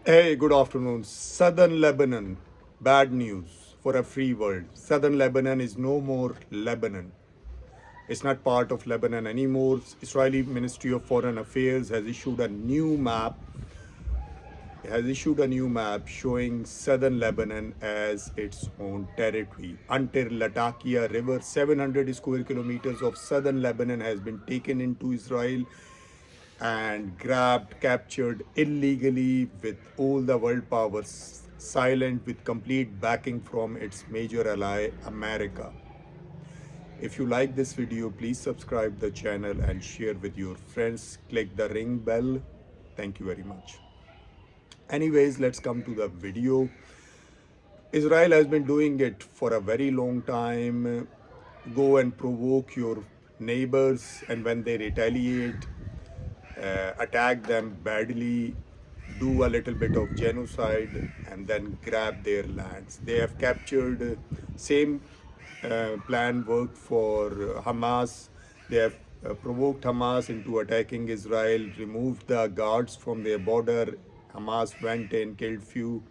Hey, good afternoon. Southern Lebanon. Bad news for a free world. Southern Lebanon is no more Lebanon. It's not part of Lebanon anymore. Israeli Ministry of Foreign Affairs has issued a new map showing southern Lebanon as its own territory. Until Latakia River, 700 square kilometers of southern Lebanon has been taken into Israel and grabbed, captured illegally with all the world powers silent with complete backing from its major ally, America. If you like this video, please subscribe the channel and share with your friends. Click the ring bell. Thank you very much. Anyways, let's come to the video. Israel has been doing it for a very long time. Go and provoke your neighbors, and when they retaliate, attack them badly, do a little bit of genocide, and then grab their lands. They have captured same plan worked for Hamas. They have provoked Hamas into attacking Israel, removed the guards from their border. Hamas went in, killed few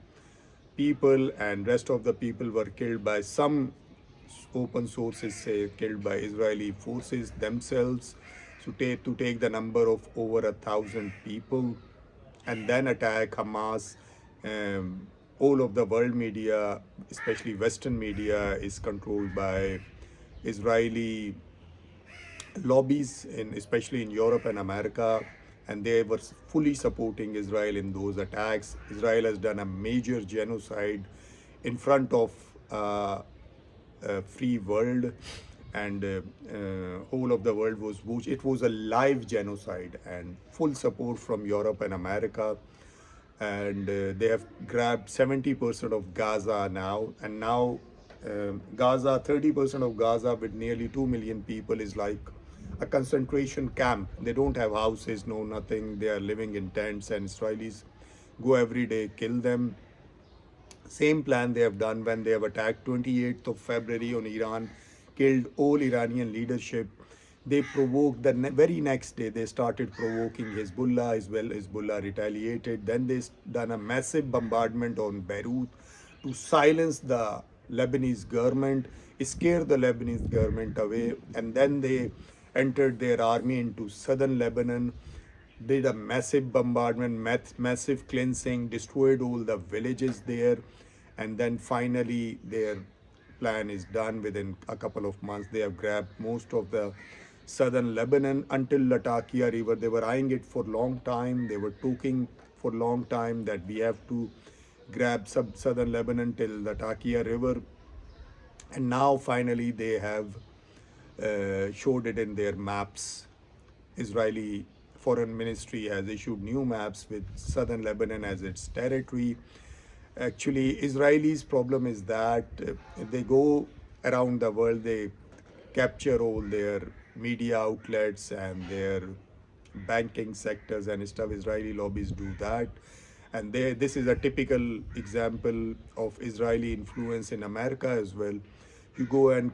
people, and rest of the people were killed by some open sources say killed by Israeli forces themselves. So to take the number of over 1,000 people and then attack Hamas. All of the world media, especially Western media, is controlled by Israeli lobbies, especially in Europe and America, and they were fully supporting Israel in those attacks. Israel has done a major genocide in front of free world, and whole of the world was watched. It was a live genocide and full support from Europe and America. And they have grabbed 70% of Gaza now, and now Gaza, 30% of Gaza with nearly 2 million people is like a concentration camp. They don't have houses, no nothing. They are living in tents, and Israelis go every day, kill them. Same plan they have done when they have attacked 28th of February on Iran, killed all Iranian leadership. They provoked the very next day. They started provoking Hezbollah as well. Hezbollah retaliated. Then they done a massive bombardment on Beirut to silence the Lebanese government, scare the Lebanese government away, and then they entered their army into southern Lebanon, did a massive bombardment, massive cleansing, destroyed all the villages there, and then finally their plan is done. Within a couple of months, they have grabbed most of the southern Lebanon until Latakia River. They were eyeing it for a long time. They were talking for a long time that we have to grab southern Lebanon till Latakia River, and now finally they have showed it in their maps. Israeli Foreign Ministry has issued new maps with southern Lebanon as its territory. Actually, Israelis' problem is that they go around the world, they capture all their media outlets and their banking sectors and stuff. Israeli lobbies do that. And this is a typical example of Israeli influence in America as well. You go and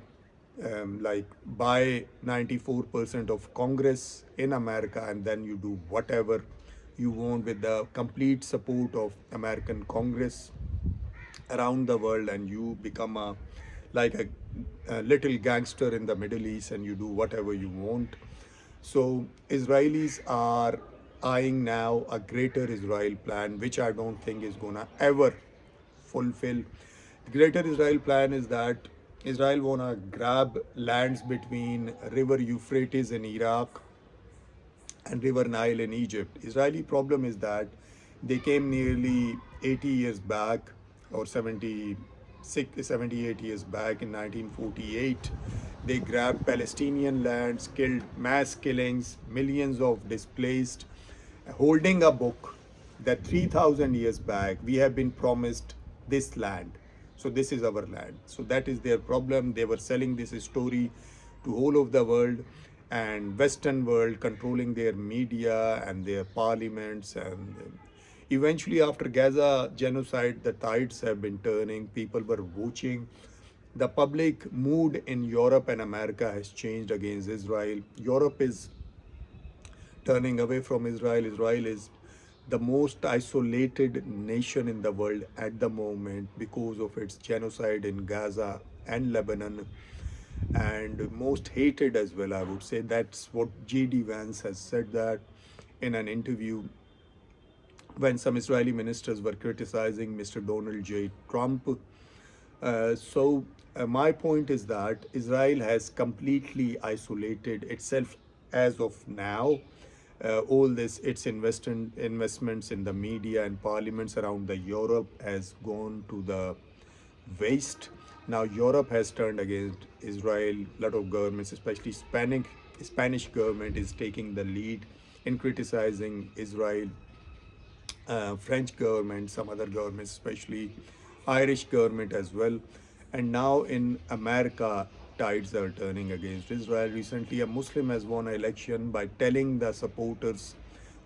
like buy 94% of Congress in America, and then you do whatever you want with the complete support of American Congress around the world, and you become a little gangster in the Middle East, and you do whatever you want. So Israelis are eyeing now a greater Israel plan, which I don't think is gonna ever fulfill. The greater Israel plan is that Israel wanna grab lands between River Euphrates in Iraq and River Nile in Egypt. Israeli problem is that they came nearly 80 years back, or 78 years back in 1948. They grabbed Palestinian lands, killed mass killings, millions of displaced, holding a book that 3,000 years back we have been promised this land. So this is our land. So that is their problem. They were selling this story to whole of the world, and Western world controlling their media and their parliaments. And eventually after Gaza genocide, the tides have been turning. People were watching. The public mood in Europe and America has changed against Israel. Europe is turning away from Israel. Israel is the most isolated nation in the world at the moment because of its genocide in Gaza and Lebanon, and most hated as well, I would say. That's what J.D. Vance has said that in an interview when some Israeli ministers were criticizing Mr. Donald J. Trump. My point is that Israel has completely isolated itself as of now. All this, its investments in the media and parliaments around the Europe has gone to the waste. Now Europe has turned against Israel. A lot of governments, especially Spanish government, is taking the lead in criticizing Israel. French government, some other governments, especially Irish government as well. And now in America, tides are turning against Israel. Recently, a Muslim has won an election by telling the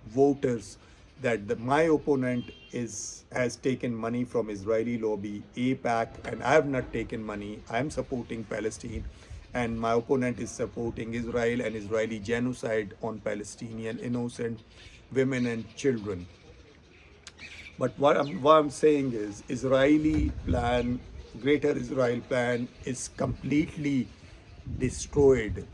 voters, that my opponent has taken money from Israeli lobby, APAC, and I have not taken money. I am supporting Palestine, and my opponent is supporting Israel and Israeli genocide on Palestinian innocent women and children. But what I'm saying is, Israeli plan, Greater Israel plan, is completely destroyed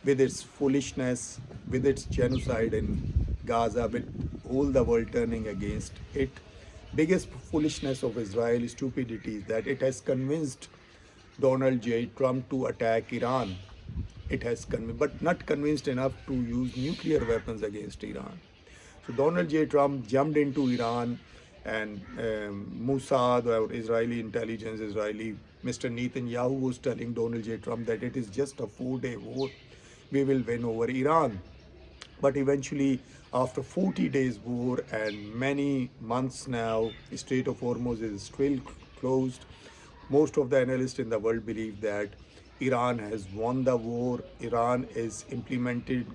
with its foolishness, with its genocide in Gaza, with all the world turning against it. Biggest foolishness of Israel, stupidity, is that it has convinced Donald J. Trump to attack Iran. It has convinced, but not convinced enough to use nuclear weapons against Iran. So Donald J. Trump jumped into Iran, and Mossad, or Israeli intelligence, Mr. Netanyahu was telling Donald J. Trump that it is just a 4-day war. We will win over Iran. But eventually, after 40 days war and many months now, the Strait of Hormuz is still closed. Most of the analysts in the world believe that Iran has won the war. Iran is implemented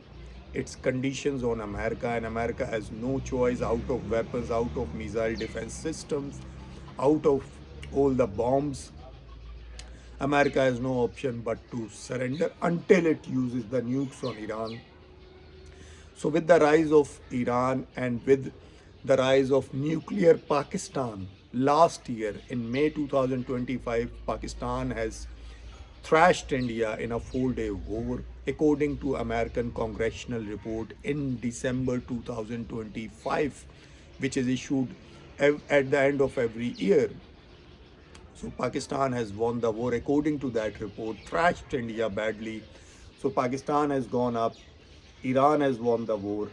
its conditions on America, and America has no choice, out of weapons, out of missile defense systems, out of all the bombs. America has no option but to surrender until it uses the nukes on Iran. So with the rise of Iran and with the rise of nuclear Pakistan, last year in May 2025, Pakistan has thrashed India in a 4-day war, according to American congressional report in December 2025, which is issued at the end of every year. So Pakistan has won the war according to that report, thrashed India badly. So Pakistan has gone up, Iran has won the war,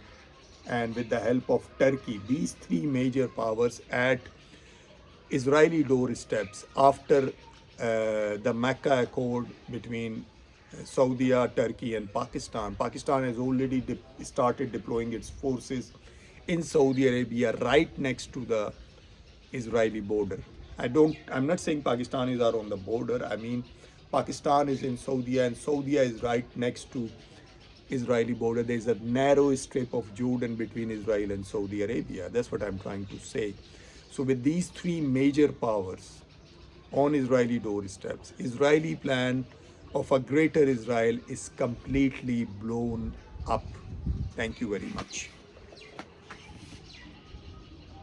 and with the help of Turkey, these three major powers at Israeli doorsteps after the Mecca Accord between Saudi, Turkey, and Pakistan. Pakistan has already started deploying its forces in Saudi Arabia, right next to the Israeli border. I'm not saying Pakistanis are on the border. I mean, Pakistan is in Saudi, and Saudi is right next to Israeli border. There's a narrow strip of Jordan between Israel and Saudi Arabia. That's what I'm trying to say. So with these three major powers on Israeli doorsteps, Israeli plan of a greater Israel is completely blown up. Thank you very much.